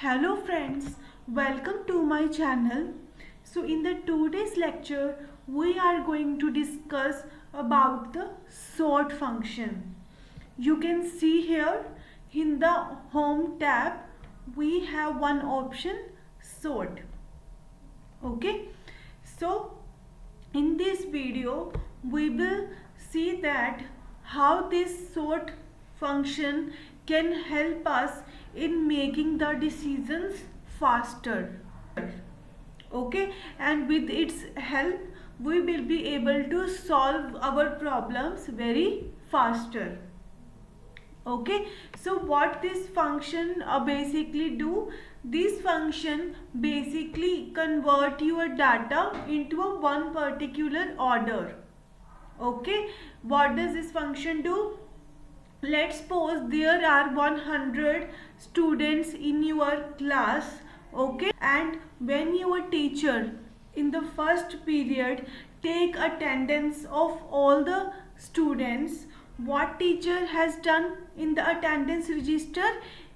Hello friends, welcome to my channel. So in the today's lecture we are going to discuss about the sort function. You can see here in the home tab we have one option, sort. Okay, so in this video we will see that how this sort function can help us in making the decisions faster. Okay, and with its help we will be able to solve our problems very faster. Okay, so what this function basically do, this function basically convert your data into a one particular order. Okay, what does this function do? Let's suppose there are 100 students in your class. Okay, and when your teacher in the first period take attendance of all the students, what teacher has done in the attendance register?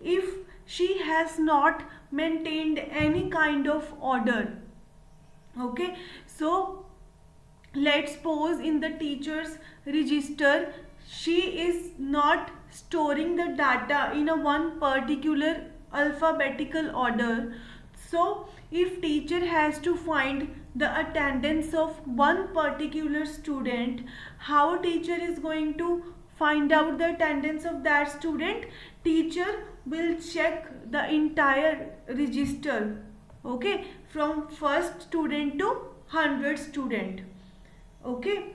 If she has not maintained any kind of order, okay, so let's suppose in the teacher's register she is not storing the data in a one particular alphabetical order. So if teacher has to find the attendance of one particular student, how teacher is going to find out the attendance of that student? Teacher will check the entire register, okay, from first student to 100 student. Okay,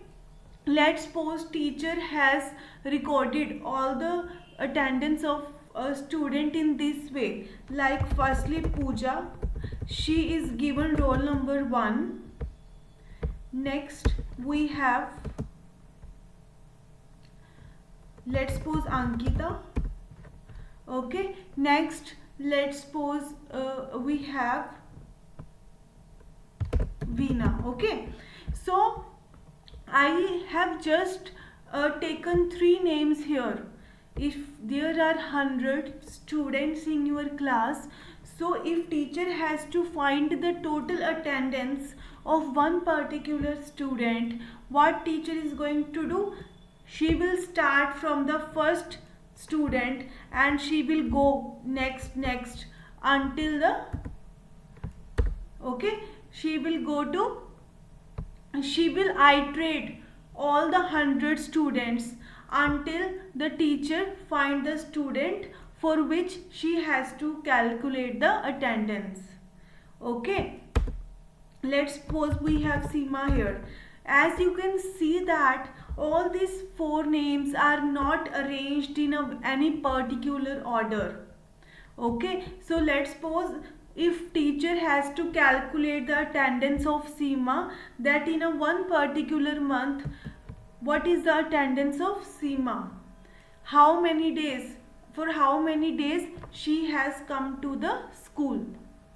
let's suppose teacher has recorded all the attendance of a student in this way, like firstly Pooja, she is given roll number 1. Next we have, let's suppose Ankita. Okay, next let's suppose we have Veena. Okay, so I have just taken 3 names here. If there are 100 students in your class, so if teacher has to find the total attendance of one particular student, what teacher is going to do? She will start from the first student and she will go next until the, okay, she will iterate all the 100 students until the teacher find the student for which she has to calculate the attendance. Okay, let's suppose we have Seema here. As you can see that all these 4 names are not arranged in any particular order. Okay, so let's suppose if teacher has to calculate the attendance of Seema, that in a one particular month, what is the attendance of Seema? How many days? For how many days she has come to the school?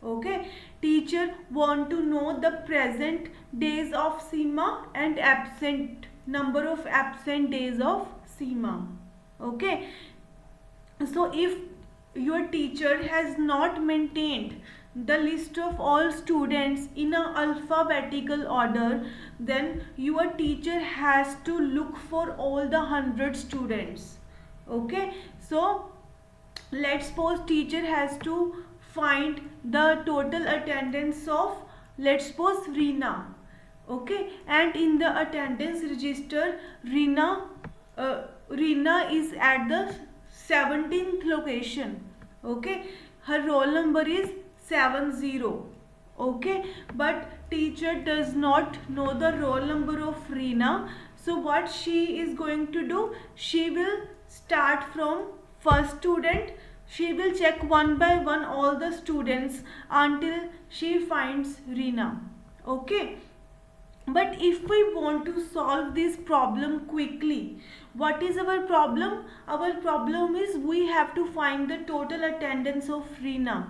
Okay, teacher want to know the present days of Seema and number of absent days of Seema. Okay, so if your teacher has not maintained the list of all students in an alphabetical order, then your teacher has to look for all the 100 students. Okay, so let's suppose teacher has to find the total attendance of, let's suppose, Reena. Okay, and in the attendance register Reena is at the 17th location. Okay, her roll number is 70. Okay, but teacher does not know the roll number of Reena. So what she is going to do? She will start from first student. She will check one by one all the students until she finds Reena. Okay, but if we want to solve this problem quickly, what is our problem? Our problem is we have to find the total attendance of Reena.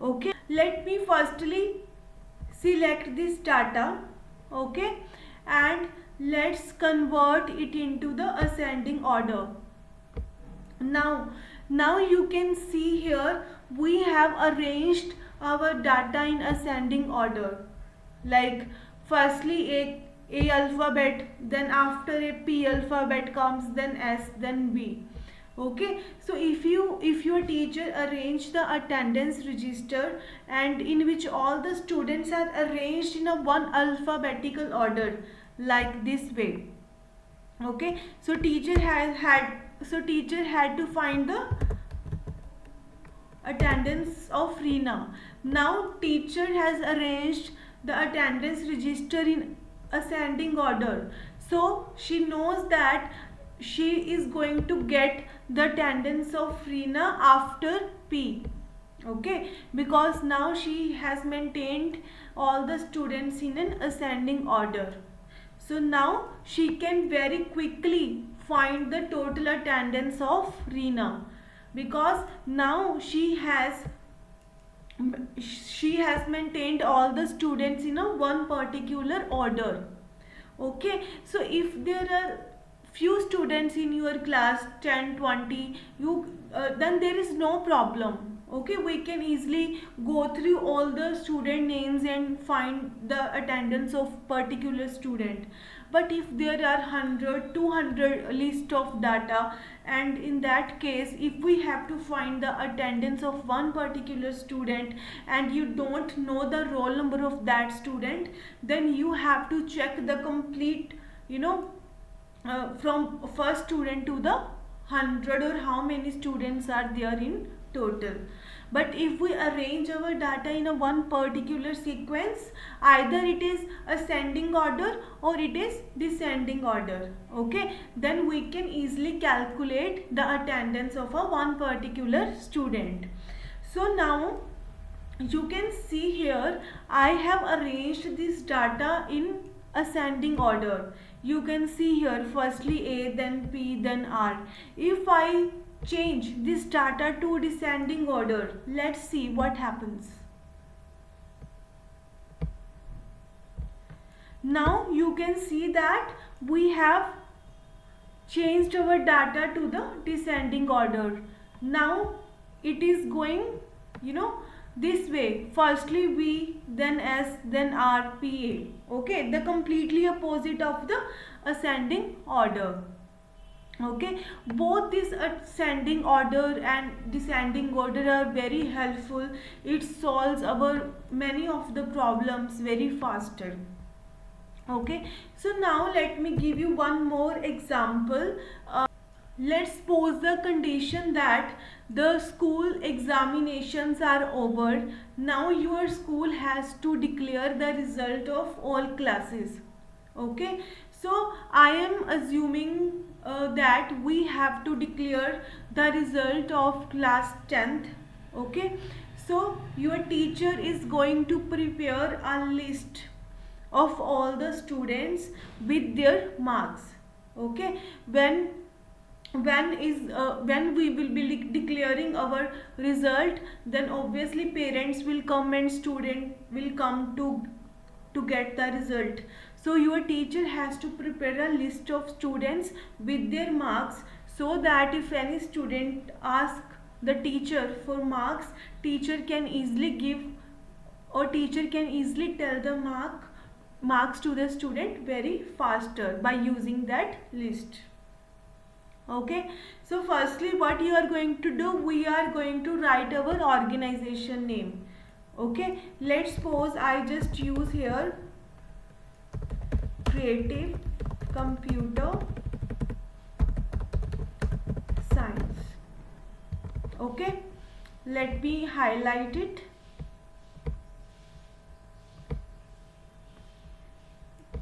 Okay, let me firstly select this data. Okay, and let's convert it into the ascending order. Now Now you can see here we have arranged our data in ascending order. Like firstly A alphabet, then after a P alphabet comes, then S, then B. Okay, so if your teacher arrange the attendance register and in which all the students are arranged in a one alphabetical order like this way. Okay, so teacher had to find the attendance of Reena. Now teacher has arranged the attendance register in ascending order. So she knows that she is going to get the attendance of Reena after P. Okay, because now she has maintained all the students in an ascending order. So now she can very quickly find the total attendance of Reena, because now she has maintained all the students in a one particular order. Okay, so if there are few students in your class, 10, 20, then there is no problem. Okay, we can easily go through all the student names and find the attendance of particular student. But if there are 100, 200 list of data, and in that case if we have to find the attendance of one particular student and you don't know the roll number of that student, then you have to check the complete, from first student to the 100, or how many students are there in total. But if we arrange our data in a one particular sequence, either it is ascending order or it is descending order. Okay, then we can easily calculate the attendance of a one particular student. So now you can see here I have arranged this data in ascending order. You can see here firstly A, then P, then R. If I change this data to descending order, let's see what happens. Now you can see that we have changed our data to the descending order. Now it is going, this way. Firstly V, then S, then R, P, A. Okay, the completely opposite of the ascending order. Okay, both this ascending order and descending order are very helpful. It solves our many of the problems very faster. Okay, so now let me give you one more example. Let's suppose the condition that the school examinations are over. Now your school has to declare the result of all classes. Okay, so I am assuming that we have to declare the result of class 10th. Okay, so your teacher is going to prepare a list of all the students with their marks. Okay, when we will be declaring our result, then obviously parents will come and student will come to get the result. So your teacher has to prepare a list of students with their marks, so that if any student ask the teacher for marks, teacher can easily give, or teacher can easily tell the marks to the student very faster by using that list. Okay, so firstly what you are going to do, we are going to write our organization name. Okay, let's suppose I just use here Creative Computer Science. Okay, let me highlight it.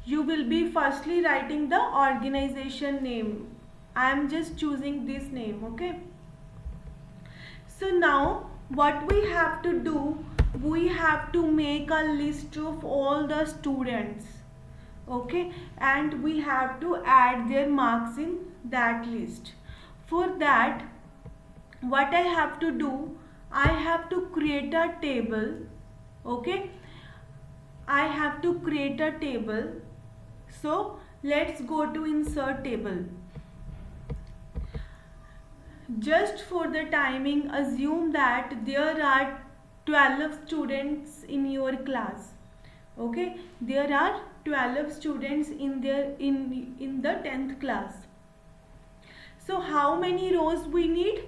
You will be firstly writing the organization name. I am just choosing this name. Okay, so now what we have to do, we have to make a list of all the students. Okay, and we have to add their marks in that list. For that, what I have to do, I have to create a table. Okay, I have to create a table. So let's go to insert table. just for the timing, assume that there are 12 students in your class. Okay, there are 12 students in the 10th class. So how many rows we need?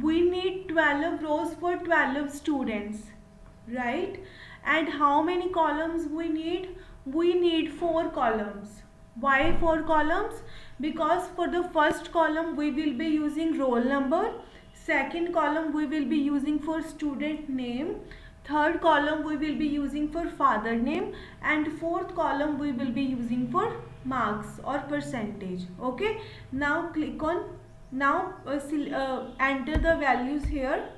We need 12 rows for 12 students, right? And how many columns we need? We need 4 columns. Why 4 columns? Because for the first column we will be using roll number, second column we will be using for student name, third column we will be using for father name, and fourth column we will be using for marks or percentage. Okay, now click on, now enter the values here.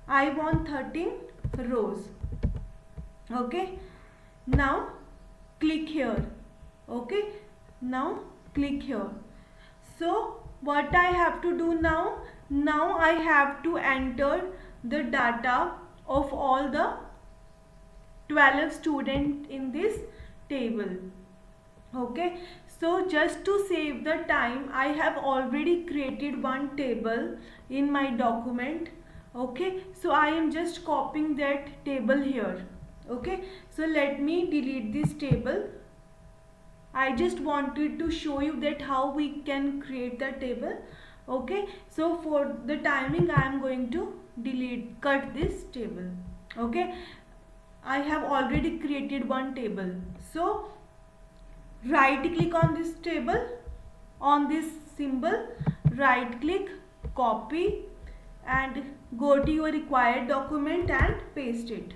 I want 13 rows. Okay, now click here. Okay, now click here. So what I have to do now? Now I have to enter the data of all the 12 students in this table. Okay, so just to save the time, I have already created one table in my document. Okay, so I am just copying that table here. Okay, so let me delete this table. I just wanted to show you that how we can create the table. Okay, so for the timing I am going to cut this table. Okay, I have already created one table. So right click on this table, on this symbol, right click, copy, and go to your required document and paste it.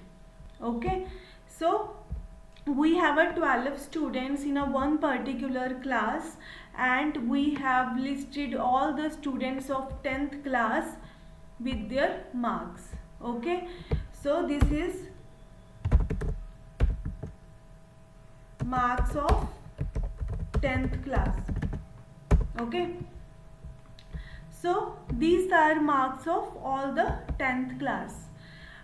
Okay, so we have a 12 students in a one particular class, and we have listed all the students of 10th class with their marks. Okay, so this is marks of 10th class. Okay, so these are marks of all the 10th class.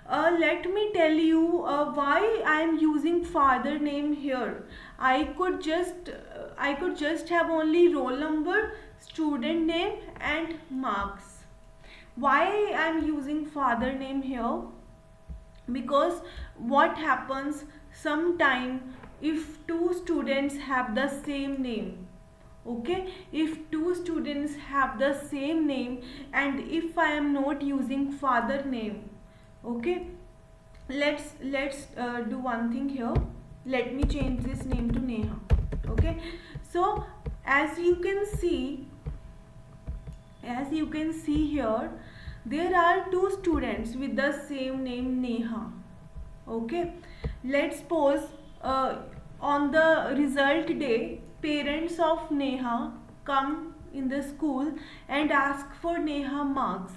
Let me tell you why I am using father name here. I could just have only roll number, student name, and marks. Why I am using father name here? Because what happens sometime if two students have the same name? Okay, if two students have the same name, and if I am not using father name, okay, let's do one thing here. Let me change this name to Neha. Okay, so as you can see here, there are two students with the same name, Neha. Okay, let's suppose on the result day, parents of Neha come in the school and ask for Neha marks.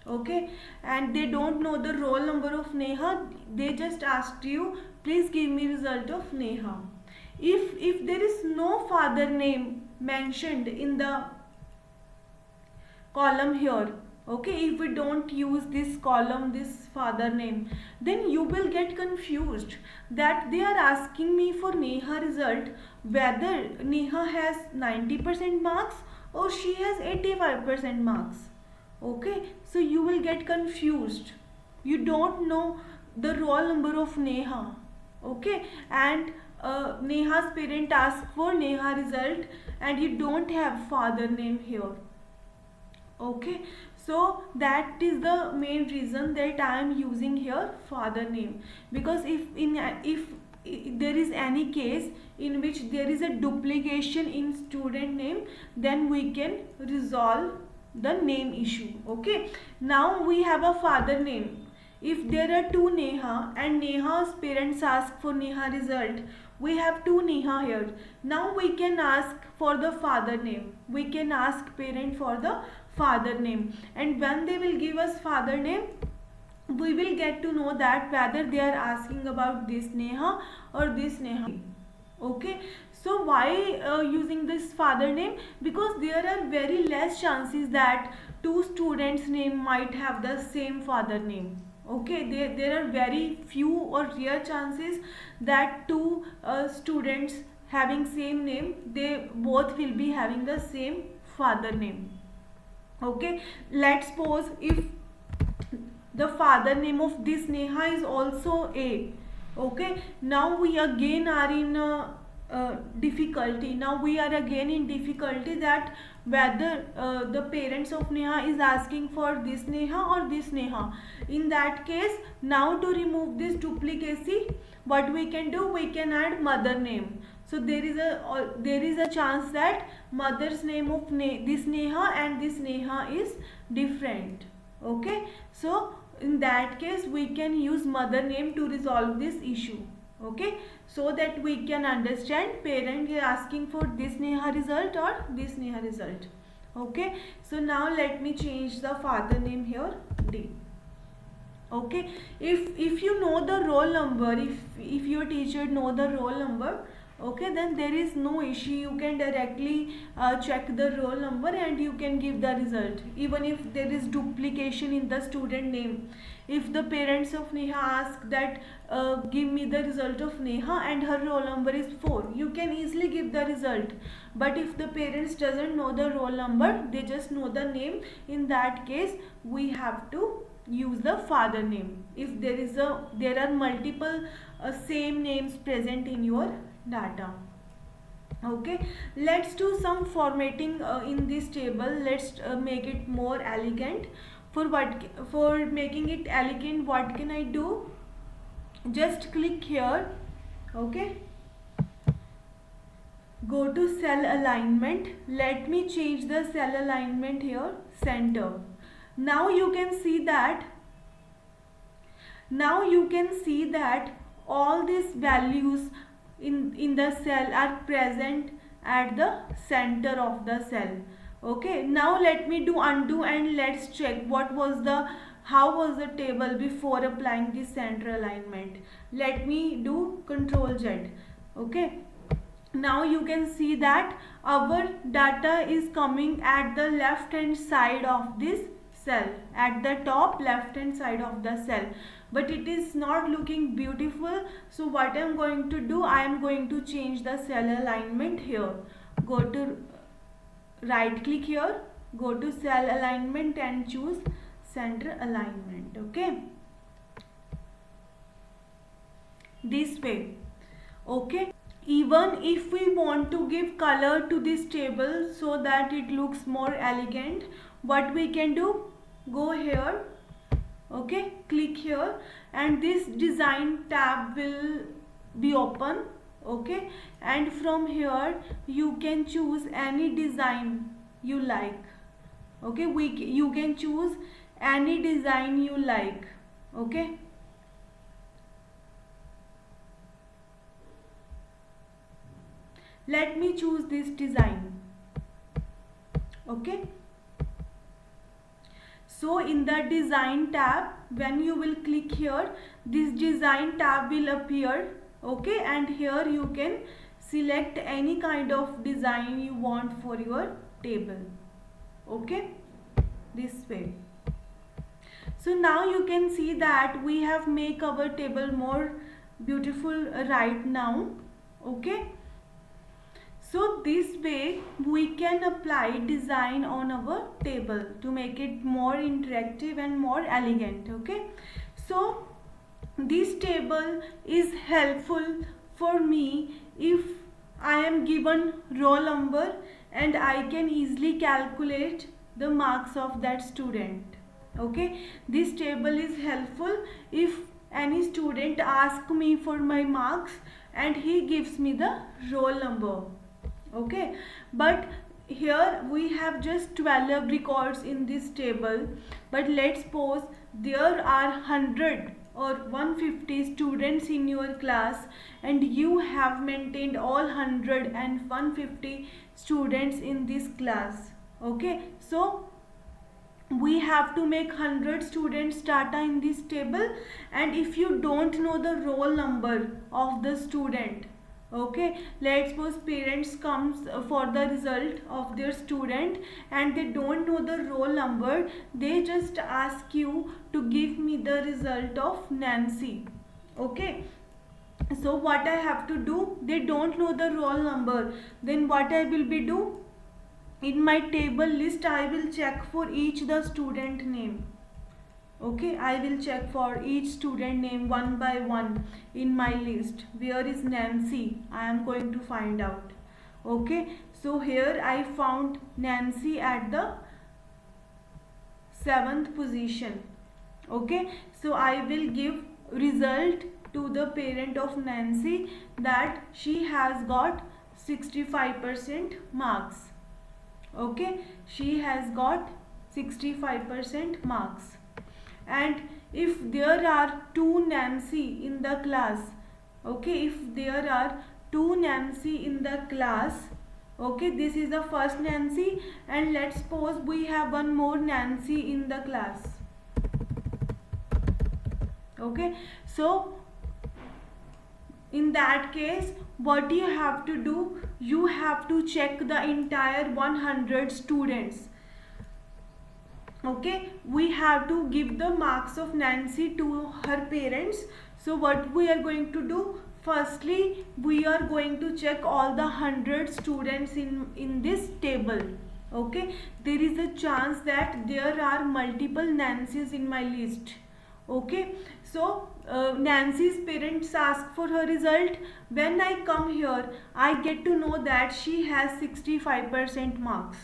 Okay, and they don't know the roll number of Neha. They just asked you, please give me result of Neha. If there is no father name mentioned in the column here, okay, if we don't use this column, this father name, then you will get confused that they are asking me for Neha result, whether Neha has 90% marks or she has 85% marks. Okay, so you will get confused. You don't know the roll number of Neha. Okay, and Neha's parent ask for Neha result, and you don't have father name here. Okay, so that is the main reason that I am using here father name, because if there is any case in which there is a duplication in student name, then we can resolve the name issue. Okay, now we have a father name. If there are two Neha and Neha's parents ask for Neha result, we have two Neha here. Now we can ask for the father name. We can ask parent for the father name, and when they will give us father name, we will get to know that whether they are asking about this Neha or this Neha. Okay, so why using this father name? Because there are very less chances that two students name might have the same father name. Okay, there are very few or rare chances that two students having same name, they both will be having the same father name. Okay, let's suppose if the father name of this Neha is also A. Okay, now we again are in difficulty. Now we are again in difficulty that whether the parents of Neha is asking for this Neha or this Neha. In that case, now to remove this duplicacy, what we can do, we can add mother name. So there is a chance that mother's name of this Neha and this Neha is different. Okay, so in that case we can use mother name to resolve this issue. Okay, so that we can understand parent is asking for this Neha result or this Neha result. Okay, so now let me change the father name here, D. Okay, if you know the roll number, if your teacher know the roll number, okay, then there is no issue. You can directly check the roll number and you can give the result even if there is duplication in the student name. If the parents of Neha ask that give me the result of Neha and her roll number is 4, you can easily give the result. But if the parents doesn't know the roll number, they just know the name, in that case we have to use the father name if there are multiple same names present in your data. Okay, let's do some formatting in this table. Let's make it more elegant. For making it elegant, what can I do? Just click here. Okay, go to cell alignment. Let me change the cell alignment here, center. Now you can see that all these values in the cell are present at the center of the cell. Okay, now let me do undo and let's check how was the table before applying this center alignment. Let me do Ctrl Z. Okay, now you can see that our data is coming at the left hand side of this cell, at the top left hand side of the cell, but it is not looking beautiful. So what I am going to do, I am going to change the cell alignment here. Go to right click here, go to cell alignment and choose center alignment. Okay, this way. Okay, even if we want to give color to this table so that it looks more elegant, what we can do, go here. Okay, click here and this design tab will be open. Okay, and from here you can choose any design you like. Okay, you can choose any design you like. Okay, let me choose this design. Okay, so in the design tab, when you will click here, this design tab will appear. Okay, and here you can select any kind of design you want for your table. Okay, this way. So now you can see that we have make our table more beautiful right now. Okay, so this way we can apply design on our table to make it more interactive and more elegant. Okay, so this table is helpful for me if I am given roll number and I can easily calculate the marks of that student. Okay, this table is helpful if any student asks me for my marks and he gives me the roll number. Okay, but here we have just 12 records in this table, but let's suppose there are 100 or 150 students in your class and you have maintained all 100 and 150 students in this class. Okay, so we have to make 100 students data in this table, and if you don't know the roll number of the student, okay, let's suppose parents comes for the result of their student and they don't know the roll number, they just ask you to give me the result of Nancy. Okay, so what I have to do, they don't know the roll number, then what I will be do, in my table list I will check for each the student name. Okay, I will check for each student name one by one in my list. Where is Nancy? I am going to find out. Okay, so here I found Nancy at the 7th position. Okay, so I will give result to the parent of Nancy that she has got 65% marks. Okay, she has got 65% marks. And if there are two Nancy in the class, okay, if there are two Nancy in the class, okay, this is the first Nancy, and let's suppose we have one more Nancy in the class. Okay, so in that case what you have to do, you have to check the entire 100 students. Okay, we have to give the marks of Nancy to her parents. So what we are going to do, firstly we are going to check all the 100 students in this table. Okay, there is a chance that there are multiple Nancys in my list. Okay, so Nancy's parents ask for her result. When I come here I get to know that she has 65% marks.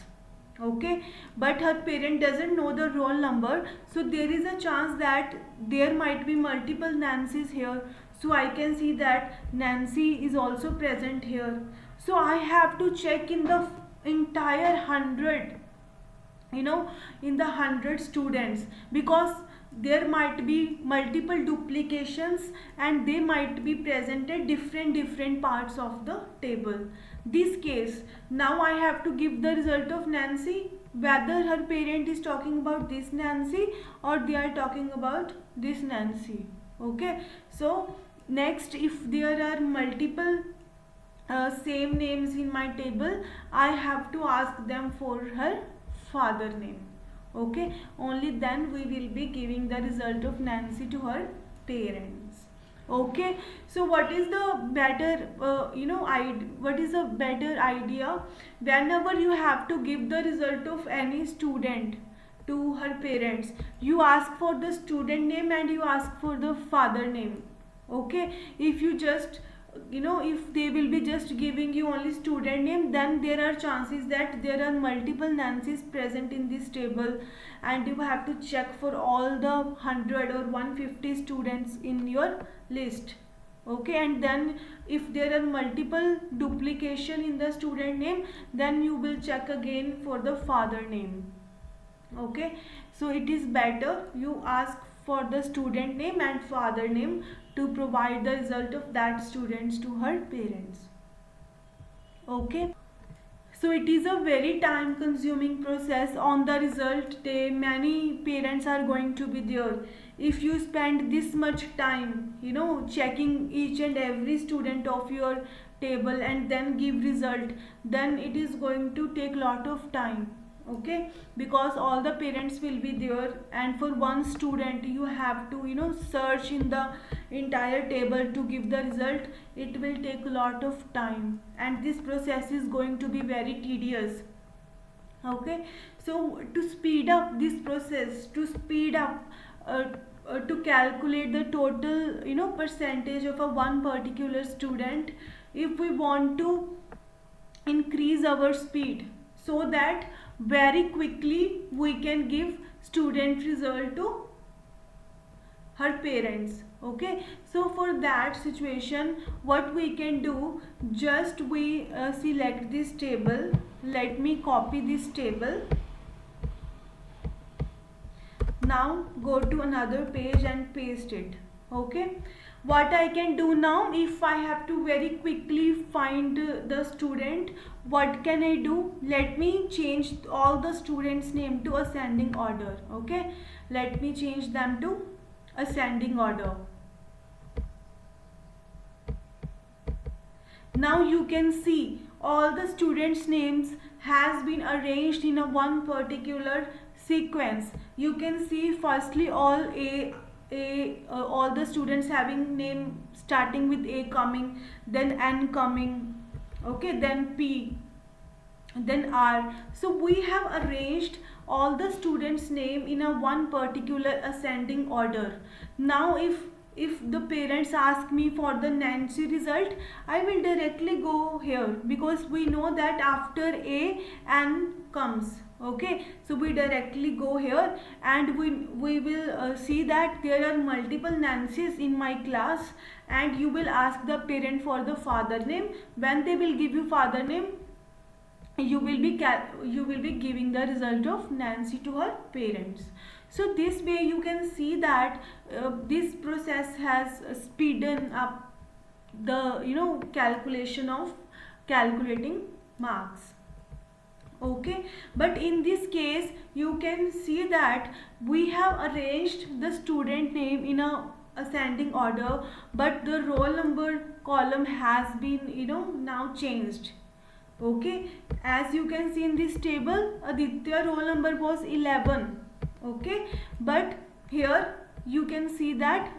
Okay, but her parent doesn't know the roll number, so there is a chance that there might be multiple Nancys here. So I can see that Nancy is also present here. So I have to check in the entire 100, in the 100 students, because there might be multiple duplications and they might be presented different parts of the table. This case, now I have to give the result of Nancy, whether her parent is talking about this Nancy or they are talking about this Nancy. Okay, so next, if there are multiple same names in my table, I have to ask them for her father name. Okay, only then we will be giving the result of Nancy to her parents. Okay, so what is the better what is a better idea? Whenever you have to give the result of any student to her parents, you ask for the student name and you ask for the father name. Okay, if you just if they will be just giving you only student name, then there are chances that there are multiple Nancys present in this table and you have to check for all the 100 or 150 students in your list. Okay, and then if there are multiple duplication in the student name, then you will check again for the father name. Okay, so it is better you ask for the student name and father name to provide the result of that students to her parents. Okay, so it is a very time consuming process. On the result day many parents are going to be there. If you spend this much time checking each and every student of your table and then give result, then it is going to take lot of time. Okay, because all the parents will be there and for one student you have to search in the entire table to give the result. It will take a lot of time and this process is going to be very tedious. Okay, so to speed up this process, to speed up to calculate the total percentage of a one particular student, if we want to increase our speed so that very quickly we can give student result to her parents. Okay, so for that situation what we can do, just we select this table. Let me copy this table. Now go to another page and paste it. Okay, what I can do now, if I have to very quickly find the student, what can I do? Let me change all the students name to ascending order. Okay, let me change them to ascending order. Now you can see all the students names has been arranged in a one particular sequence. You can see firstly all all the students having name starting with A coming, then N coming, okay, then P, then R. So we have arranged all the students name in a one particular ascending order. Now if the parents ask me for the Nancy result, I will directly go here, because we know that after A N comes. Okay, so we directly go here, and we will see that there are multiple Nancy's in my class, and you will ask the parent for the father name. When they will give you father name, you will be giving the result of Nancy to her parents. So this way you can see that this process has speeded up the calculation of calculating marks. Okay, but in this case you can see that we have arranged the student name in a ascending order, but the roll number column has been now changed. Okay, as you can see in this table, Aditya roll number was 11. Okay, but here you can see that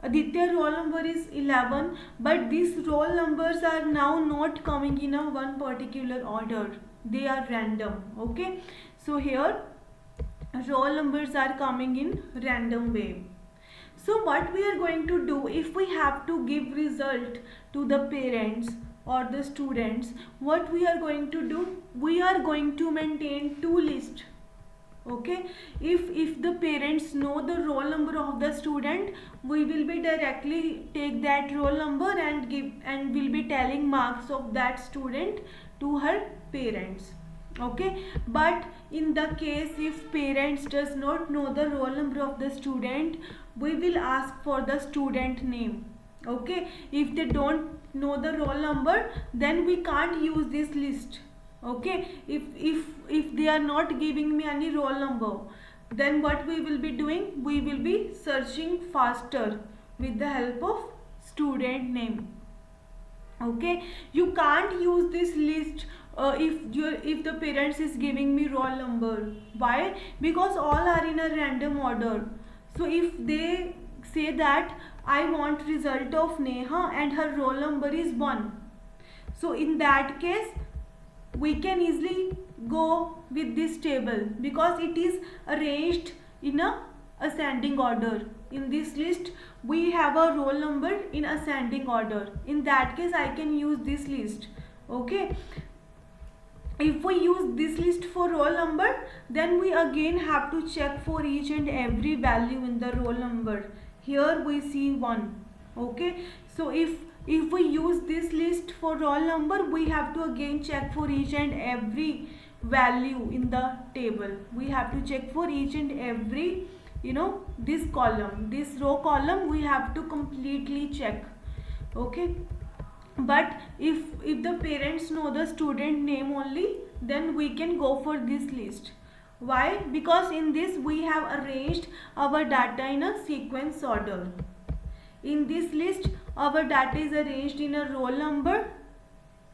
Aditya roll number is 11, but these roll numbers are now not coming in a one particular order. They are random. Okay, so here roll numbers are coming in random way. So what we are going to do, if we have to give result to the parents or the students, what we are going to do, we are going to maintain two lists. Okay, if the parents know the roll number of the student, we will be directly take that roll number and will be telling marks of that student to her parents. Okay, but in the case if parents does not know the roll number of the student, we will ask for the student name. Okay, if they don't know the roll number, then we can't use this list. Okay, if they are not giving me any roll number, then what we will be doing, we will be searching faster with the help of student name. Okay, you can't use this list if the parents is giving me roll number. Why? Because all are in a random order. So if they say that I want result of Neha and her roll number is 1, so in that case we can easily go with this table, because it is arranged in a ascending order. In this list we have a roll number in ascending order. In that case I can use this list. Okay, if we use this list for roll number, then we again have to check for each and every value in the roll number. Here we see 1. Okay, so if we use this list for roll number, we have to again check for each and every value in the table. We have to check for each and every this column, this row column, we have to completely check. Okay, but if the parents know the student name only, then we can go for this list. Why? Because in this we have arranged our data in a sequence order. In this list our data is arranged in a roll number.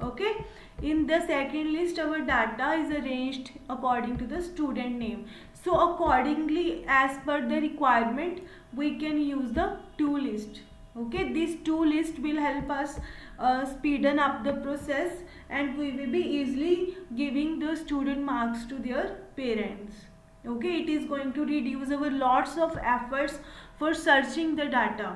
Okay, in the second list our data is arranged according to the student name. So accordingly, as per the requirement, we can use the two list. Okay, these two lists will help us speeden up the process, and we will be easily giving the student marks to their parents. Okay, it is going to reduce our lots of efforts for searching the data.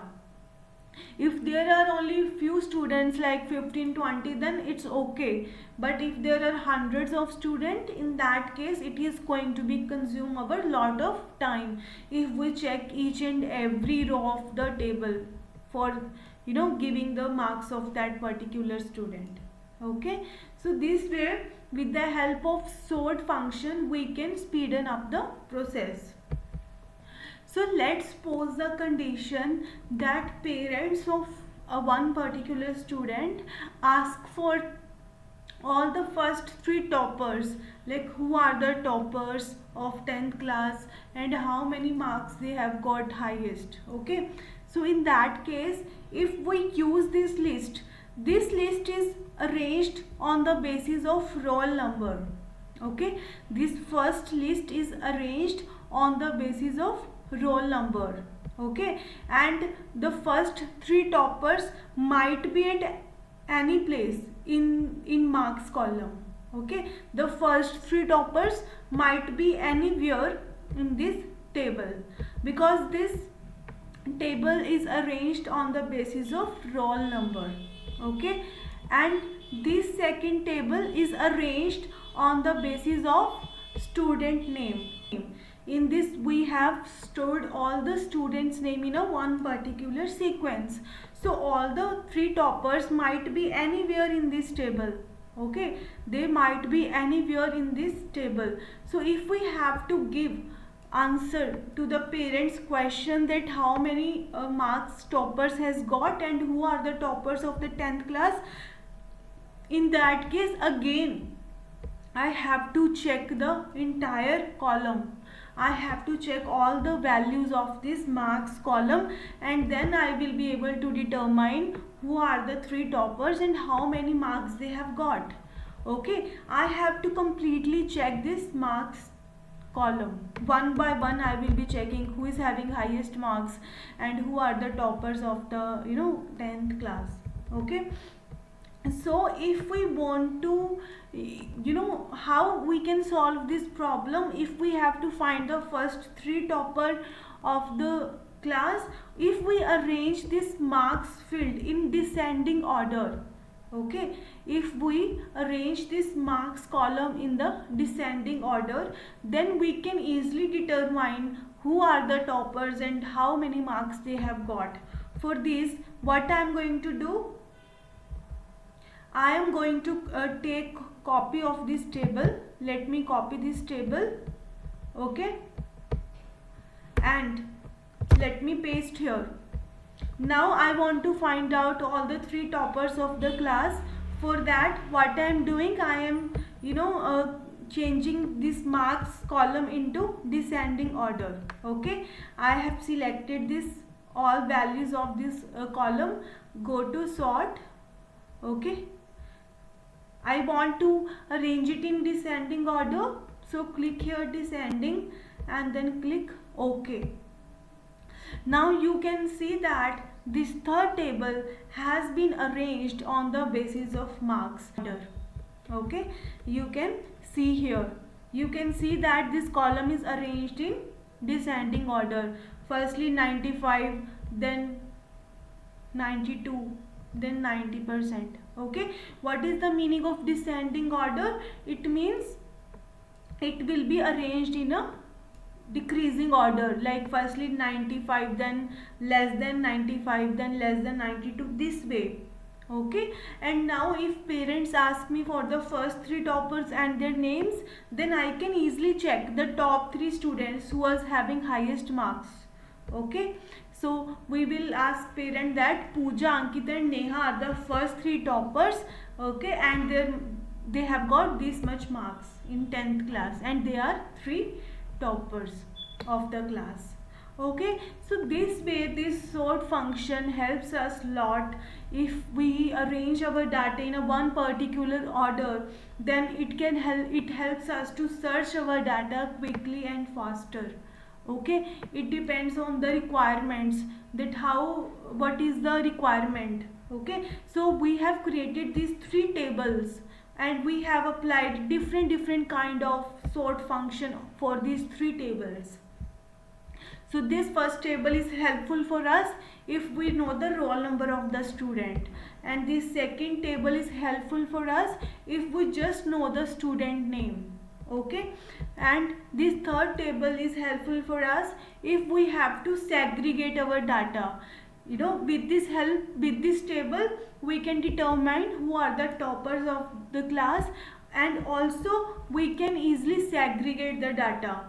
If there are only few students like 15-20, then it's okay, but if there are hundreds of students, in that case it is going to be consume our lot of time if we check each and every row of the table for giving the marks of that particular student. Okay, so this way, with the help of sort function, we can speeden up the process. So let's pose the condition that parents of one particular student ask for all the first 3 toppers, like who are the toppers of 10th class and how many marks they have got highest. Okay, so in that case, if we use this list is arranged on the basis of roll number. Okay, this first list is arranged on the basis of roll number. Okay, and the first 3 toppers might be at any place in marks column. Okay, the first three toppers might be anywhere in this table, because this table is arranged on the basis of roll number. Okay, and this second table is arranged on the basis of student name. In this we have stored all the students name in a one particular sequence. So all the three toppers might be anywhere in this table. Okay, they might be anywhere in this table. So if we have to give answer to the parents question that how many marks toppers has got and who are the toppers of the 10th class, in that case again I have to check the entire column. I have to check all the values of this marks column, and then I will be able to determine who are the three toppers and how many marks they have got. Okay, I have to completely check this marks column. One by one I will be checking who is having highest marks and who are the toppers of the 10th class. Okay, so if we want to how we can solve this problem, if we have to find the first three topper of the class, if we arrange this marks field in descending order. Okay, if we arrange this marks column in the descending order, then we can easily determine who are the toppers and how many marks they have got. For this, what I am going to do, I am going to take copy of this table. Let me copy this table. Okay, and let me paste here. Now I want to find out all the three toppers of the class. For that, what I am doing, I am changing this marks column into descending order. Okay, I have selected this all values of this column. Go to sort. Okay, I want to arrange it in descending order, so click here descending and then click OK. Now you can see that this third table has been arranged on the basis of marks order. Okay, you can see here. You can see that this column is arranged in descending order. Firstly 95, then 92, then 90%. Okay, what is the meaning of descending order? It means it will be arranged in a decreasing order, like firstly 95, then less than 95, then less than 92, this way. Okay, and now if parents ask me for the first three toppers and their names, then I can easily check the top three students who was having highest marks. Okay, so we will ask parent that Pooja, Ankita and Neha are the first three toppers. Okay, and they have got this much marks in 10th class and they are three toppers of the class. Okay, so this way this sort function helps us lot. If we arrange our data in a one particular order, then it helps us to search our data quickly and faster. Okay, it depends on the requirements, that what is the requirement. Okay, so we have created these three tables and we have applied different kind of sort function for these three tables. So this first table is helpful for us if we know the roll number of the student, and this second table is helpful for us if we just know the student name. Okay, and this third table is helpful for us if we have to segregate our data. With this table we can determine who are the toppers of the class, and also we can easily segregate the data.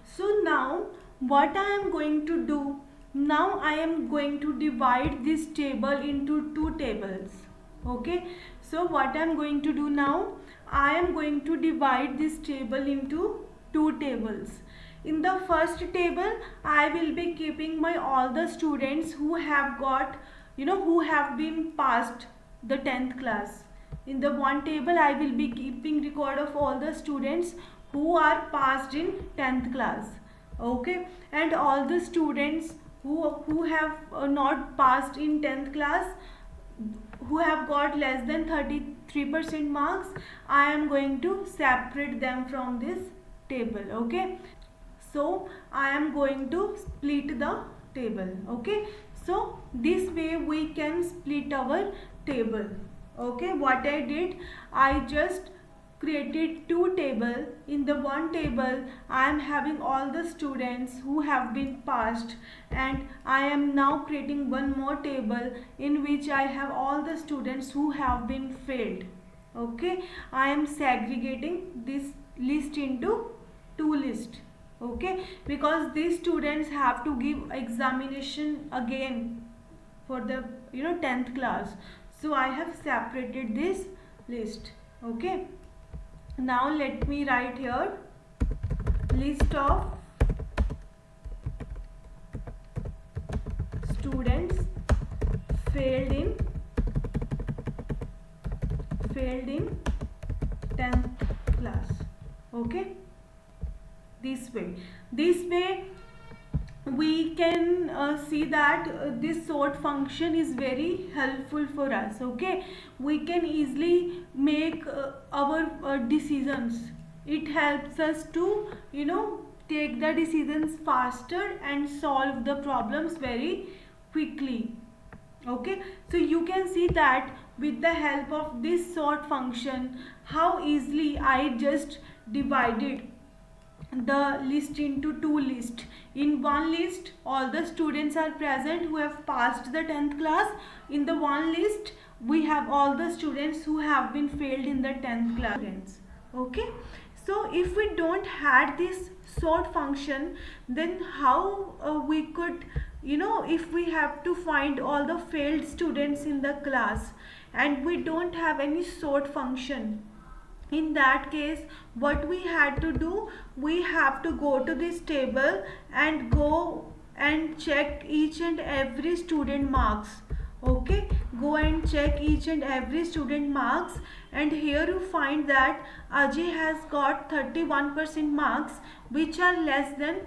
So now what I am going to do, now I am going to divide this table into two tables. Okay, so what I am going to do now, I am going to divide this table into two tables. In the first table, I will be keeping my all the students who have got, who have been passed the 10th class. In the one table, I will be keeping record of all the students who are passed in 10th class. Okay, and all the students who have not passed in 10th class, who have got less than 33% marks, I am going to separate them from this table. Okay, so I am going to split the table. Okay, so this way we can split our table. Okay, what I did, I just created two table. In the one table I am having all the students who have been passed, and I am now creating one more table in which I have all the students who have been failed. Okay, I am segregating this list into two lists. Okay, because these students have to give examination again for the 10th class, so I have separated this list. Okay, now let me write here list of students failed in 10th class. Okay, this way we can see that this sort function is very helpful for us. Okay, we can easily make our decisions. It helps us to take the decisions faster and solve the problems very quickly. Okay, so you can see that with the help of this sort function, how easily I just divided the list into two lists. In one list all the students are present who have passed the 10th class. In the one list we have all the students who have been failed in the 10th class. Okay, so if we don't had this sort function, then how we could, if we have to find all the failed students in the class and we don't have any sort function, in that case what we had to do, we have to go to this table and go and check each and every student marks. Okay, go and check each and every student marks, and here you find that Ajay has got 31% marks which are less than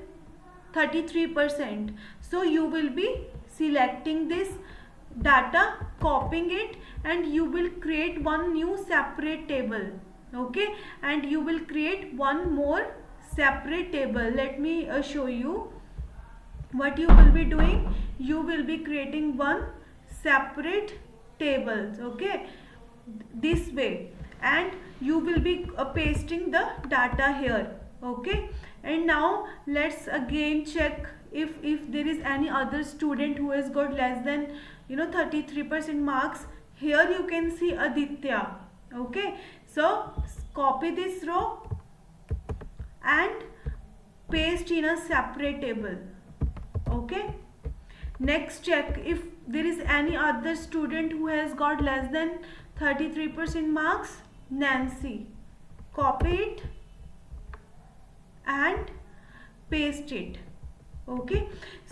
33%. So you will be selecting this data, copying it, and you will create one new separate table. Okay, and you will create one more separate table. Let me show you what you will be doing. You will be creating one separate tables. Okay, this way, and you will be pasting the data here. Okay, and now let's again check if there is any other student who has got less than 33% marks. Here you can see Aditya. Okay, so copy this row and paste in a separate table. Okay, next check if there is any other student who has got less than 33% marks. Nancy, copy it and paste it. Okay,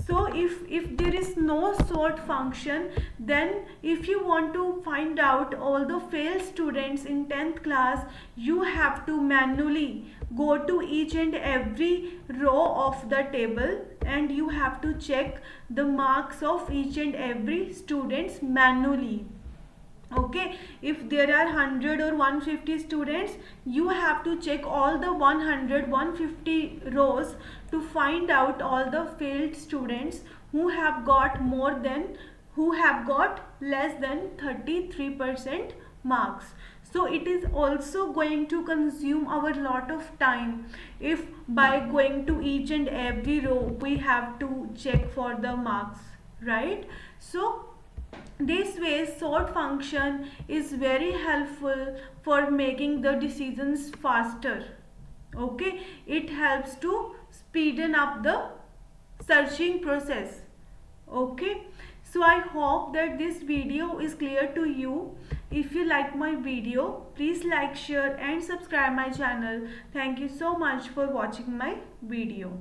so if there is no sort function, then if you want to find out all the failed students in 10th class, you have to manually go to each and every row of the table and you have to check the marks of each and every students manually. Okay, if there are 100 or 150 students, you have to check all the 150 rows to find out all the failed students who have got less than 33% marks. So it is also going to consume our lot of time if by going to each and every row we have to check for the marks, right? So this way sort function is very helpful for making the decisions faster. Okay, it helps to speeden up the searching process. Okay, so I hope that this video is clear to you. If you like my video, please like, share and subscribe my channel. Thank you so much for watching my video.